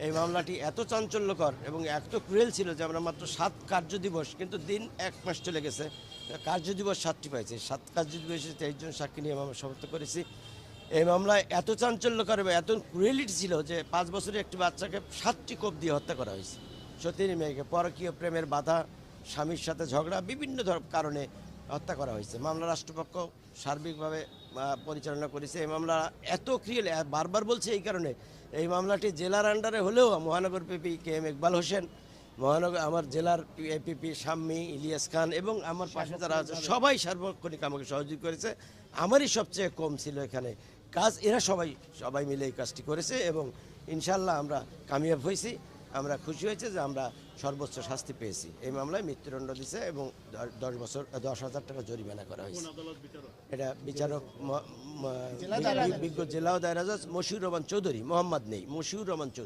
এই মামলাটি এত চাঞ্চল্যকর এবং এত ক্রুয়েল ছিল যে আমরা মাত্র 7 কার্যদিবস, কিন্তু দিন 1 মাস চলে গেছে, কার্যদিবস 7টি পাইছি। 7 কার্যদিবসে 23 জন সাক্ষী নিয়ে মামলা সমাপ্ত করেছি। এই মামলায় এত চাঞ্চল্যকর এবং এত ক্রুয়েলিটি ছিল যে 5 বছরের একটি বাচ্চাকে 7টি কোপ দিয়ে হত্যা করা হয়েছে। সতীনী মেয়েকে পরকীয় প্রেমের বাধা, স্বামীর সাথে ঝগড়া, বিভিন্ন কারণে হত্যা করা হয়েছে। মামলা রাষ্ট্রপক্ষ সার্বিকভাবে পরিচালনা করেছে। এই মামলা এত ক্রিয়েল, বারবার বলছে এই কারণে, এই মামলাটি জেলার আন্ডারে হলেও মহানগর পিপি কে এম ইকবাল হোসেন, মহানগর আমার জেলার এপিপি শাম্মী, ইলিয়াস খান এবং আমার পাশে যারা আছে সবাই সার্বক্ষণিক আমাকে সহযোগিতা করেছে। আমারই সবচেয়ে কম ছিল এখানে কাজ, এরা সবাই মিলে এই কাজটি করেছে এবং ইনশাল্লাহ আমরা কামিয়াব হয়েছি। আমরা খুশি হয়েছে যে আমরা সর্বোচ্চ শাস্তি পেয়েছি। এই মামলায় মৃত্যুদণ্ড দিছে এবং 10,000 টাকা জরিমানা করা হয়েছে। এটা বিচারক বিজ্ঞ জেলা ও দায়রা জজ মশিউর রহমান চৌধুরী, মোহাম্মদ নেই, মশিউর রহমান চৌধুরী।